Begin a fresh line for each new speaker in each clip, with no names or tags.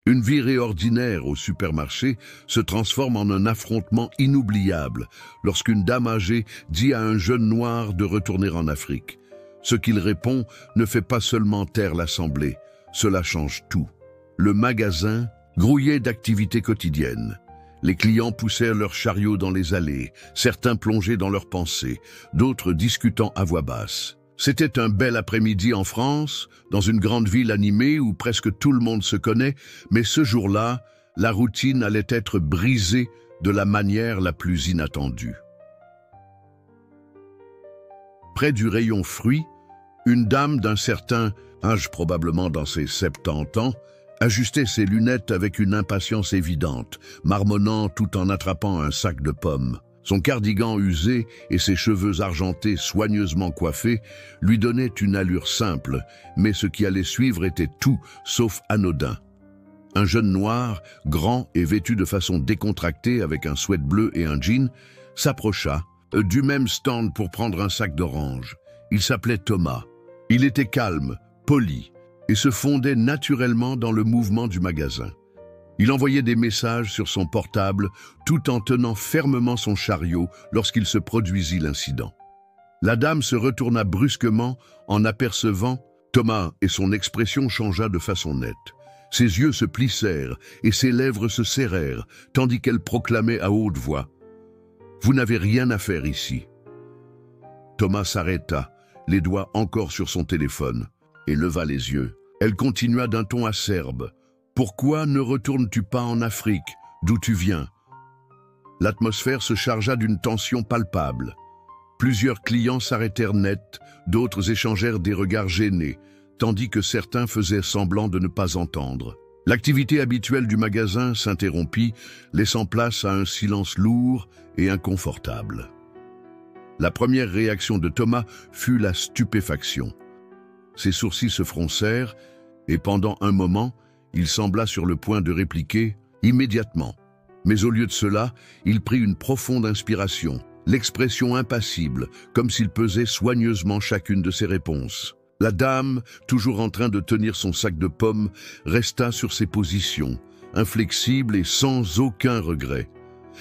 Une virée ordinaire au supermarché se transforme en un affrontement inoubliable lorsqu'une dame âgée dit à un jeune noir de retourner en Afrique. Ce qu'il répond ne fait pas seulement taire l'assemblée, cela change tout. Le magasin grouillait d'activités quotidiennes. Les clients poussèrent leurs chariots dans les allées, certains plongés dans leurs pensées, d'autres discutant à voix basse. C'était un bel après-midi en France, dans une grande ville animée où presque tout le monde se connaît, mais ce jour-là, la routine allait être brisée de la manière la plus inattendue. Près du rayon fruits, une dame d'un certain âge, probablement dans ses 70 ans, ajustait ses lunettes avec une impatience évidente, marmonnant tout en attrapant un sac de pommes. Son cardigan usé et ses cheveux argentés soigneusement coiffés lui donnaient une allure simple, mais ce qui allait suivre était tout sauf anodin. Un jeune noir, grand et vêtu de façon décontractée avec un sweat bleu et un jean, s'approcha du même stand pour prendre un sac d'oranges. Il s'appelait Thomas. Il était calme, poli, et se fondait naturellement dans le mouvement du magasin. Il envoyait des messages sur son portable tout en tenant fermement son chariot lorsqu'il se produisit l'incident. La dame se retourna brusquement en apercevant Thomas et son expression changea de façon nette. Ses yeux se plissèrent et ses lèvres se serrèrent tandis qu'elle proclamait à haute voix « Vous n'avez rien à faire ici ». Thomas s'arrêta, les doigts encore sur son téléphone, et leva les yeux. Elle continua d'un ton acerbe. « Pourquoi ne retournes-tu pas en Afrique, d'où tu viens ?» L'atmosphère se chargea d'une tension palpable. Plusieurs clients s'arrêtèrent net, d'autres échangèrent des regards gênés, tandis que certains faisaient semblant de ne pas entendre. L'activité habituelle du magasin s'interrompit, laissant place à un silence lourd et inconfortable. La première réaction de Thomas fut la stupéfaction. Ses sourcils se froncèrent, et pendant un moment, il sembla sur le point de répliquer immédiatement. Mais au lieu de cela, il prit une profonde inspiration, l'expression impassible, comme s'il pesait soigneusement chacune de ses réponses. La dame, toujours en train de tenir son sac de pommes, resta sur ses positions, inflexible et sans aucun regret.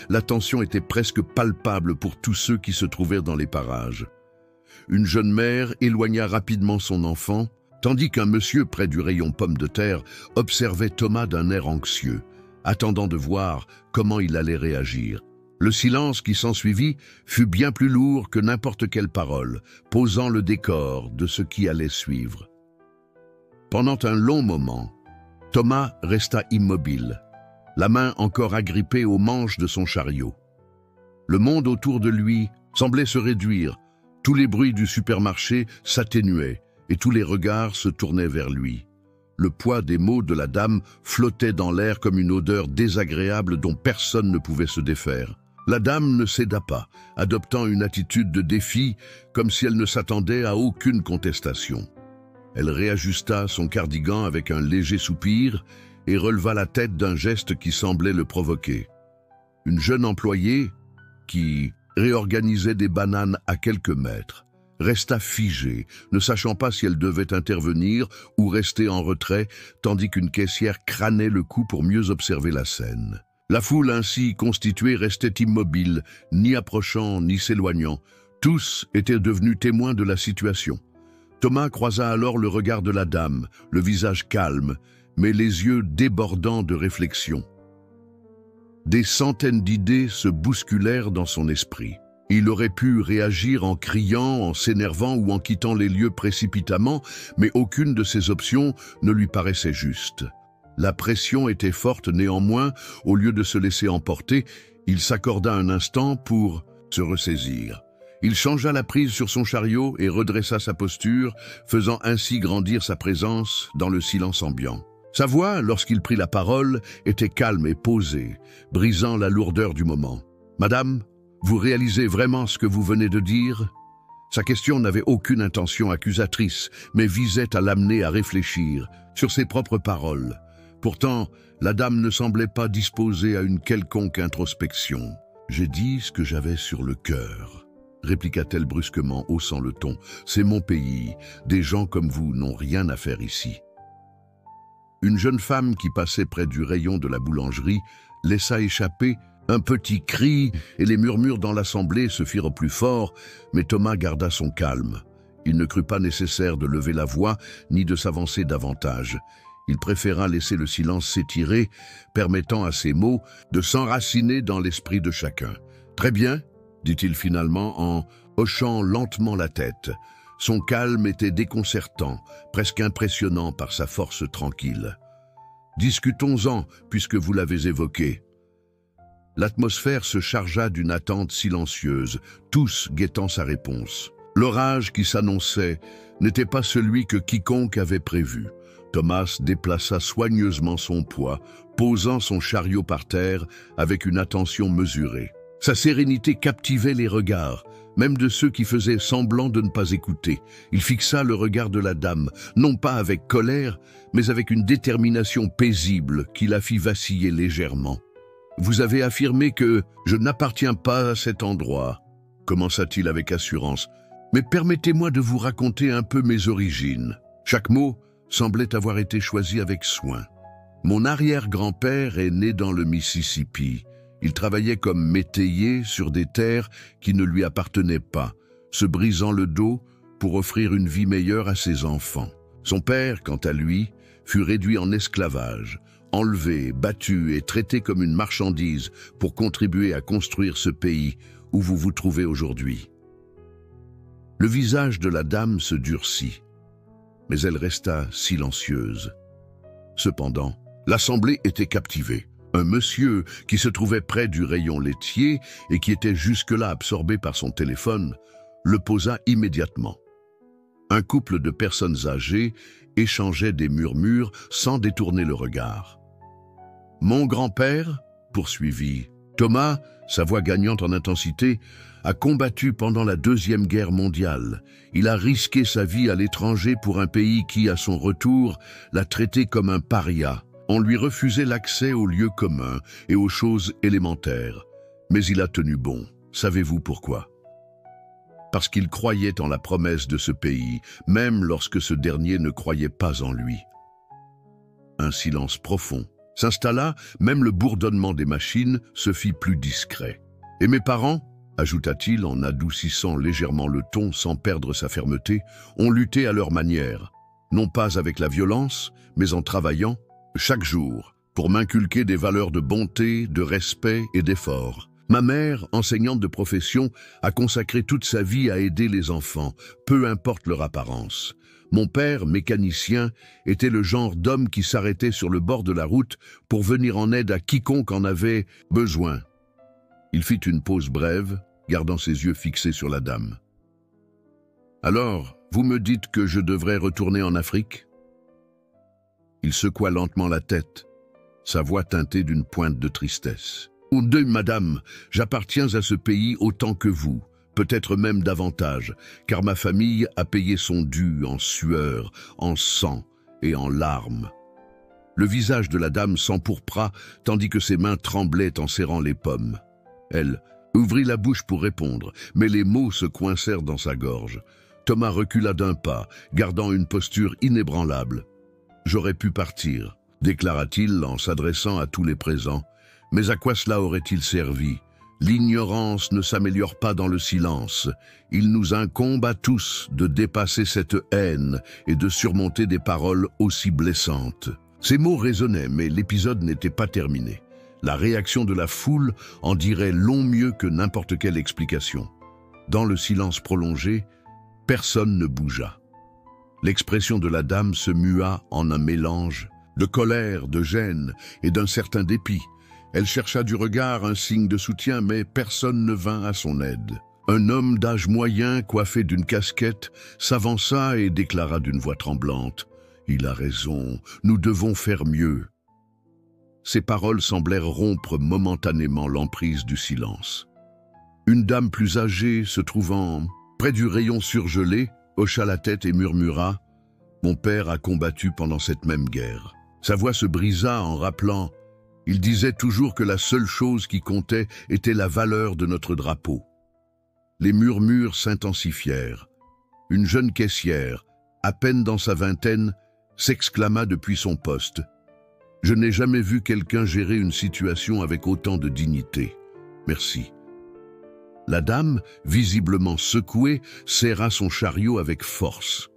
La tension était presque palpable pour tous ceux qui se trouvèrent dans les parages. Une jeune mère éloigna rapidement son enfant, tandis qu'un monsieur près du rayon pommes de terre observait Thomas d'un air anxieux, attendant de voir comment il allait réagir. Le silence qui s'ensuivit fut bien plus lourd que n'importe quelle parole, posant le décor de ce qui allait suivre. Pendant un long moment, Thomas resta immobile, la main encore agrippée aux manches de son chariot. Le monde autour de lui semblait se réduire, tous les bruits du supermarché s'atténuaient, et tous les regards se tournaient vers lui. Le poids des mots de la dame flottait dans l'air comme une odeur désagréable dont personne ne pouvait se défaire. La dame ne céda pas, adoptant une attitude de défi, comme si elle ne s'attendait à aucune contestation. Elle réajusta son cardigan avec un léger soupir et releva la tête d'un geste qui semblait le provoquer. Une jeune employée, qui réorganisait des bananes à quelques mètres, resta figée, ne sachant pas si elle devait intervenir ou rester en retrait, tandis qu'une caissière crânait le cou pour mieux observer la scène. La foule ainsi constituée restait immobile, ni approchant ni s'éloignant. Tous étaient devenus témoins de la situation. Thomas croisa alors le regard de la dame, le visage calme, mais les yeux débordants de réflexion. Des centaines d'idées se bousculèrent dans son esprit. Il aurait pu réagir en criant, en s'énervant ou en quittant les lieux précipitamment, mais aucune de ces options ne lui paraissait juste. La pression était forte néanmoins, au lieu de se laisser emporter, il s'accorda un instant pour se ressaisir. Il changea la prise sur son chariot et redressa sa posture, faisant ainsi grandir sa présence dans le silence ambiant. Sa voix, lorsqu'il prit la parole, était calme et posée, brisant la lourdeur du moment. « Madame, vous réalisez vraiment ce que vous venez de dire ?» Sa question n'avait aucune intention accusatrice, mais visait à l'amener à réfléchir sur ses propres paroles. Pourtant, la dame ne semblait pas disposée à une quelconque introspection. « J'ai dit ce que j'avais sur le cœur », répliqua-t-elle brusquement, haussant le ton. « C'est mon pays. Des gens comme vous n'ont rien à faire ici. » une jeune femme qui passait près du rayon de la boulangerie laissa échapper un petit cri et les murmures dans l'assemblée se firent plus forts, mais Thomas garda son calme. Il ne crut pas nécessaire de lever la voix ni de s'avancer davantage. Il préféra laisser le silence s'étirer, permettant à ses mots de s'enraciner dans l'esprit de chacun. « Très bien », dit-il finalement en hochant lentement la tête. Son calme était déconcertant, presque impressionnant par sa force tranquille. « Discutons-en, puisque vous l'avez évoqué. » L'atmosphère se chargea d'une attente silencieuse, tous guettant sa réponse. L'orage qui s'annonçait n'était pas celui que quiconque avait prévu. Thomas déplaça soigneusement son poids, posant son chariot par terre avec une attention mesurée. Sa sérénité captivait les regards, même de ceux qui faisaient semblant de ne pas écouter. Il fixa le regard de la dame, non pas avec colère, mais avec une détermination paisible qui la fit vaciller légèrement. « Vous avez affirmé que je n'appartiens pas à cet endroit, » commença-t-il avec assurance. « Mais permettez-moi de vous raconter un peu mes origines. » Chaque mot semblait avoir été choisi avec soin. Mon arrière-grand-père est né dans le Mississippi. Il travaillait comme métayer sur des terres qui ne lui appartenaient pas, se brisant le dos pour offrir une vie meilleure à ses enfants. Son père, quant à lui, fut réduit en esclavage, enlevé, battu et traité comme une marchandise pour contribuer à construire ce pays où vous vous trouvez aujourd'hui. Le visage de la dame se durcit, mais elle resta silencieuse. Cependant, l'assemblée était captivée. Un monsieur qui se trouvait près du rayon laitier et qui était jusque-là absorbé par son téléphone, le posa immédiatement. Un couple de personnes âgées échangeait des murmures sans détourner le regard. « Mon grand-père, poursuivit Thomas, sa voix gagnante en intensité, a combattu pendant la Deuxième Guerre mondiale. Il a risqué sa vie à l'étranger pour un pays qui, à son retour, l'a traité comme un paria. On lui refusait l'accès aux lieux communs et aux choses élémentaires. Mais il a tenu bon. Savez-vous pourquoi ? Parce qu'il croyait en la promesse de ce pays, même lorsque ce dernier ne croyait pas en lui. » Un silence profond s'installa, même le bourdonnement des machines se fit plus discret. « Et mes parents, ajouta-t-il en adoucissant légèrement le ton sans perdre sa fermeté, ont lutté à leur manière, non pas avec la violence, mais en travaillant chaque jour pour m'inculquer des valeurs de bonté, de respect et d'effort. Ma mère, enseignante de profession, a consacré toute sa vie à aider les enfants, peu importe leur apparence. Mon père, mécanicien, était le genre d'homme qui s'arrêtait sur le bord de la route pour venir en aide à quiconque en avait besoin. » Il fit une pause brève, gardant ses yeux fixés sur la dame. « Alors, vous me dites que je devrais retourner en Afrique ?» Il secoua lentement la tête, sa voix teintée d'une pointe de tristesse. « Oh Dieu, madame, j'appartiens à ce pays autant que vous. Peut-être même davantage, car ma famille a payé son dû en sueur, en sang et en larmes. » Le visage de la dame s'empourpra, tandis que ses mains tremblaient en serrant les pommes. Elle ouvrit la bouche pour répondre, mais les mots se coincèrent dans sa gorge. Thomas recula d'un pas, gardant une posture inébranlable. « J'aurais pu partir, » déclara-t-il en s'adressant à tous les présents. « Mais à quoi cela aurait-il servi ? L'ignorance ne s'améliore pas dans le silence. Il nous incombe à tous de dépasser cette haine et de surmonter des paroles aussi blessantes. » Ces mots résonnaient, mais l'épisode n'était pas terminé. La réaction de la foule en dirait long mieux que n'importe quelle explication. Dans le silence prolongé, personne ne bougea. L'expression de la dame se mua en un mélange de colère, de gêne et d'un certain dépit. Elle chercha du regard un signe de soutien, mais personne ne vint à son aide. Un homme d'âge moyen, coiffé d'une casquette, s'avança et déclara d'une voix tremblante « Il a raison, nous devons faire mieux. » Ces paroles semblèrent rompre momentanément l'emprise du silence. Une dame plus âgée, se trouvant près du rayon surgelé, hocha la tête et murmura « Mon père a combattu pendant cette même guerre. » Sa voix se brisa en rappelant « Il disait toujours que la seule chose qui comptait était la valeur de notre drapeau. » Les murmures s'intensifièrent. Une jeune caissière, à peine dans sa vingtaine, s'exclama depuis son poste Je n'ai jamais vu quelqu'un gérer une situation avec autant de dignité. Merci. La dame, visiblement secouée, serra son chariot avec force.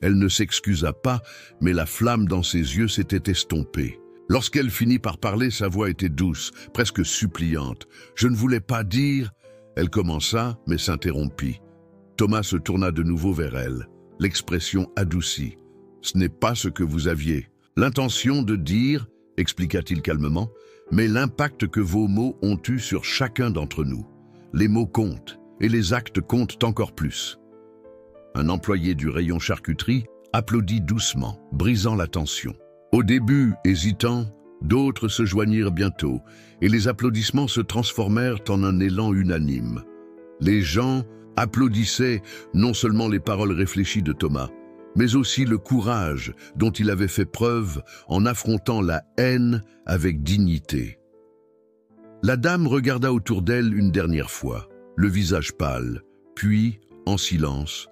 Elle ne s'excusa pas, mais la flamme dans ses yeux s'était estompée. Lorsqu'elle finit par parler, sa voix était douce, presque suppliante. « Je ne voulais pas dire… » Elle commença, mais s'interrompit. Thomas se tourna de nouveau vers elle, l'expression adoucie. « Ce n'est pas ce que vous aviez l'intention de dire, » expliqua-t-il calmement, « mais l'impact que vos mots ont eu sur chacun d'entre nous. Les mots comptent, et les actes comptent encore plus. » Un employé du rayon charcuterie applaudit doucement, brisant la tension. Au début, hésitant, d'autres se joignirent bientôt, et les applaudissements se transformèrent en un élan unanime. Les gens applaudissaient non seulement les paroles réfléchies de Thomas, mais aussi le courage dont il avait fait preuve en affrontant la haine avec dignité. La dame regarda autour d'elle une dernière fois, le visage pâle, puis, en silence,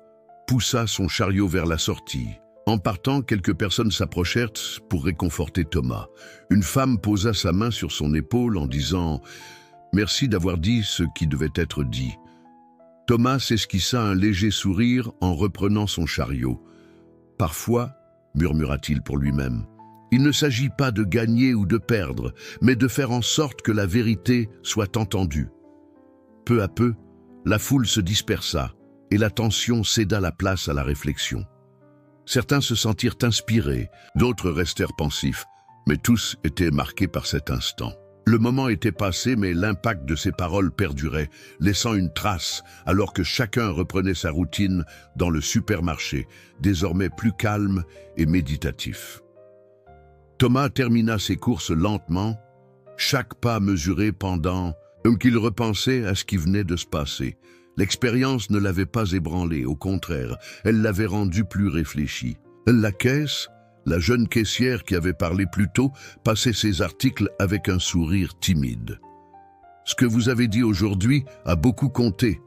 poussa son chariot vers la sortie. En partant, quelques personnes s'approchèrent pour réconforter Thomas. Une femme posa sa main sur son épaule en disant « Merci d'avoir dit ce qui devait être dit ». Thomas esquissa un léger sourire en reprenant son chariot. « Parfois, » murmura-t-il pour lui-même, « il ne s'agit pas de gagner ou de perdre, mais de faire en sorte que la vérité soit entendue. » Peu à peu, la foule se dispersa et l'attention céda la place à la réflexion. Certains se sentirent inspirés, d'autres restèrent pensifs, mais tous étaient marqués par cet instant. Le moment était passé, mais l'impact de ces paroles perdurait, laissant une trace, alors que chacun reprenait sa routine dans le supermarché, désormais plus calme et méditatif. Thomas termina ses courses lentement, chaque pas mesuré pendant, comme qu'il repensait à ce qui venait de se passer. L'expérience ne l'avait pas ébranlé, au contraire, elle l'avait rendu plus réfléchi. La caisse, la jeune caissière qui avait parlé plus tôt, passait ses articles avec un sourire timide. « Ce que vous avez dit aujourd'hui a beaucoup compté, »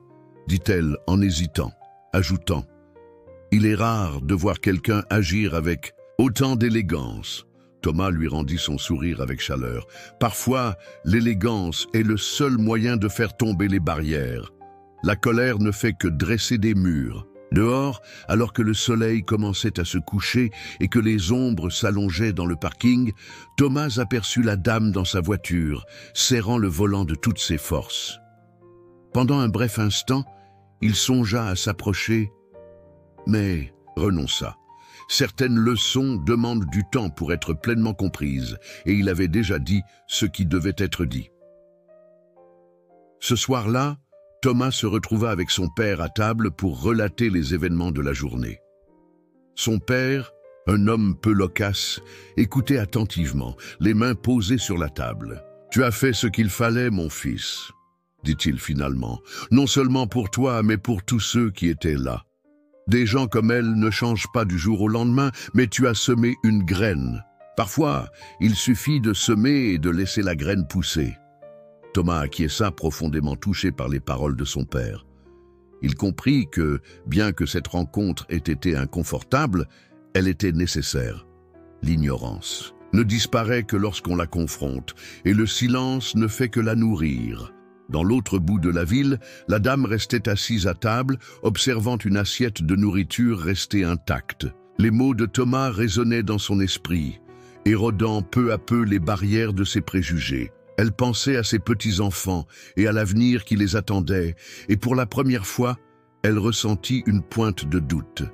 dit-elle en hésitant, ajoutant « Il est rare de voir quelqu'un agir avec autant d'élégance. » Thomas lui rendit son sourire avec chaleur. « Parfois, l'élégance est le seul moyen de faire tomber les barrières. La colère ne fait que dresser des murs. » Dehors, alors que le soleil commençait à se coucher et que les ombres s'allongeaient dans le parking, Thomas aperçut la dame dans sa voiture, serrant le volant de toutes ses forces. Pendant un bref instant, il songea à s'approcher, mais renonça. Certaines leçons demandent du temps pour être pleinement comprises, et il avait déjà dit ce qui devait être dit. Ce soir-là, Thomas se retrouva avec son père à table pour relater les événements de la journée. Son père, un homme peu loquace, écoutait attentivement, les mains posées sur la table. « Tu as fait ce qu'il fallait, mon fils, » dit-il finalement, « non seulement pour toi, mais pour tous ceux qui étaient là. Des gens comme elle ne changent pas du jour au lendemain, mais tu as semé une graine. Parfois, il suffit de semer et de laisser la graine pousser. » Thomas acquiesça, profondément touché par les paroles de son père. Il comprit que, bien que cette rencontre ait été inconfortable, elle était nécessaire. L'ignorance ne disparaît que lorsqu'on la confronte, et le silence ne fait que la nourrir. Dans l'autre bout de la ville, la dame restait assise à table, observant une assiette de nourriture restée intacte. Les mots de Thomas résonnaient dans son esprit, érodant peu à peu les barrières de ses préjugés. Elle pensait à ses petits-enfants et à l'avenir qui les attendait, et pour la première fois, elle ressentit une pointe de doute.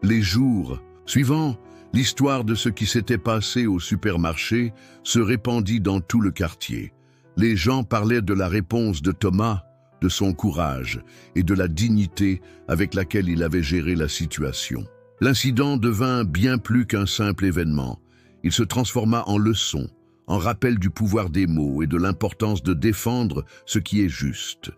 Les jours suivants, l'histoire de ce qui s'était passé au supermarché se répandit dans tout le quartier. Les gens parlaient de la réponse de Thomas, de son courage et de la dignité avec laquelle il avait géré la situation. L'incident devint bien plus qu'un simple événement. Il se transforma en leçon, en rappel du pouvoir des mots et de l'importance de défendre ce qui est juste.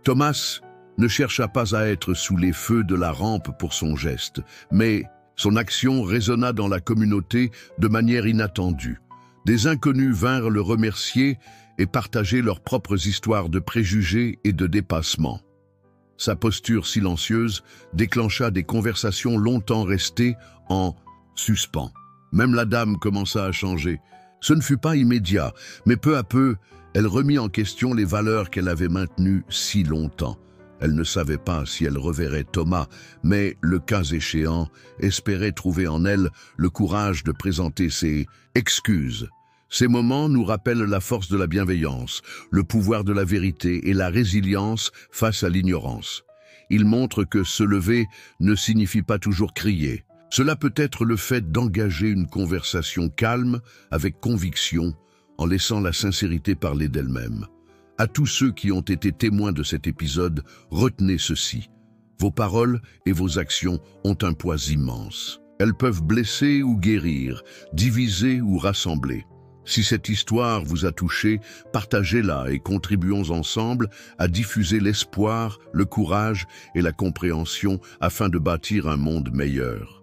Thomas ne chercha pas à être sous les feux de la rampe pour son geste, mais son action résonna dans la communauté de manière inattendue. Des inconnus vinrent le remercier et partager leurs propres histoires de préjugés et de dépassement. Sa posture silencieuse déclencha des conversations longtemps restées en suspens. Même la dame commença à changer. Ce ne fut pas immédiat, mais peu à peu, elle remit en question les valeurs qu'elle avait maintenues si longtemps. Elle ne savait pas si elle reverrait Thomas, mais, le cas échéant, espérait trouver en elle le courage de présenter ses excuses. Ces moments nous rappellent la force de la bienveillance, le pouvoir de la vérité et la résilience face à l'ignorance. Ils montrent que se lever ne signifie pas toujours crier. Cela peut être le fait d'engager une conversation calme, avec conviction, en laissant la sincérité parler d'elle-même. À tous ceux qui ont été témoins de cet épisode, retenez ceci. Vos paroles et vos actions ont un poids immense. Elles peuvent blesser ou guérir, diviser ou rassembler. Si cette histoire vous a touché, partagez-la et contribuons ensemble à diffuser l'espoir, le courage et la compréhension afin de bâtir un monde meilleur.